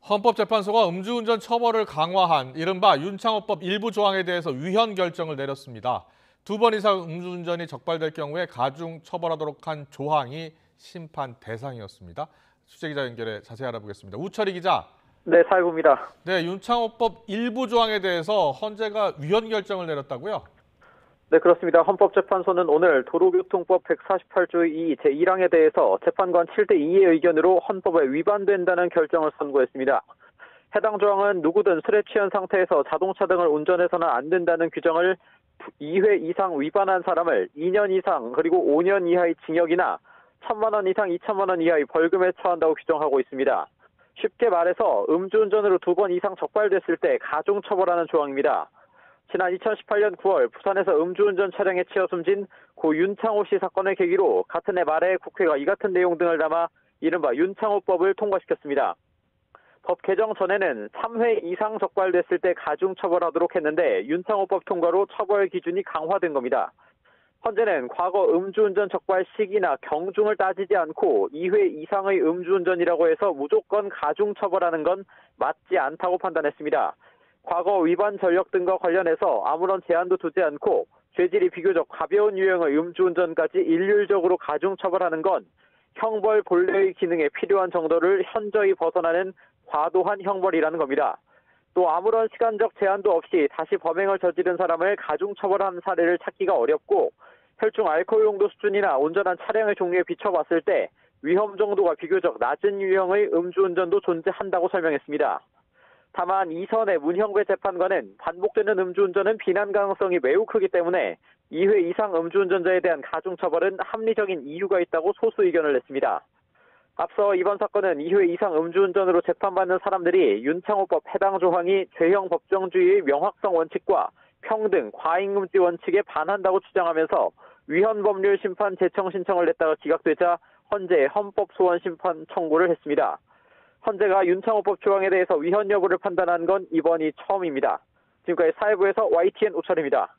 헌법재판소가 음주운전 처벌을 강화한 이른바 윤창호법 일부 조항에 대해서 위헌 결정을 내렸습니다. 2번 이상 음주운전이 적발될 경우에 가중 처벌하도록 한 조항이 심판 대상이었습니다. 취재기자 연결해 자세히 알아보겠습니다. 우철희 기자. 네, 사회부입니다. 네, 윤창호법 일부 조항에 대해서 헌재가 위헌 결정을 내렸다고요? 네, 그렇습니다. 헌법재판소는 오늘 도로교통법 148조 2 제1항에 대해서 재판관 7대2의 의견으로 헌법에 위반된다는 결정을 선고했습니다. 해당 조항은 누구든 술에 취한 상태에서 자동차 등을 운전해서는 안 된다는 규정을 2회 이상 위반한 사람을 2년 이상 그리고 5년 이하의 징역이나 1,000만 원 이상 2천만 원 이하의 벌금에 처한다고 규정하고 있습니다. 쉽게 말해서 음주운전으로 2번 이상 적발됐을 때 가중처벌하는 조항입니다. 지난 2018년 9월 부산에서 음주운전 차량에 치여 숨진 고 윤창호 씨 사건을 계기로 같은 해 말에 국회가 이 같은 내용 등을 담아 이른바 윤창호법을 통과시켰습니다. 법 개정 전에는 3회 이상 적발됐을 때 가중처벌하도록 했는데 윤창호법 통과로 처벌 기준이 강화된 겁니다. 헌재는 과거 음주운전 적발 시기나 경중을 따지지 않고 2회 이상의 음주운전이라고 해서 무조건 가중처벌하는 건 맞지 않다고 판단했습니다. 과거 위반 전력 등과 관련해서 아무런 제한도 두지 않고 죄질이 비교적 가벼운 유형의 음주운전까지 일률적으로 가중처벌하는 건 형벌 본래의 기능에 필요한 정도를 현저히 벗어나는 과도한 형벌이라는 겁니다. 또 아무런 시간적 제한도 없이 다시 범행을 저지른 사람을 가중처벌한 사례를 찾기가 어렵고 혈중 알코올 농도 수준이나 운전한 차량의 종류에 비춰봤을 때 위험 정도가 비교적 낮은 유형의 음주운전도 존재한다고 설명했습니다. 다만 이선의 문형배 재판관은 반복되는 음주운전은 비난 가능성이 매우 크기 때문에 2회 이상 음주운전자에 대한 가중처벌은 합리적인 이유가 있다고 소수 의견을 냈습니다. 앞서 이번 사건은 2회 이상 음주운전으로 재판받는 사람들이 윤창호법 해당 조항이 죄형 법정주의의 명확성 원칙과 평등, 과잉금지 원칙에 반한다고 주장하면서 위헌 법률 심판 재청 신청을 냈다가 기각되자 헌재에 헌법소원 심판 청구를 했습니다. 헌재가 윤창호법 조항에 대해서 위헌 여부를 판단한 건 이번이 처음입니다. 지금까지 사회부에서 YTN 우철입니다.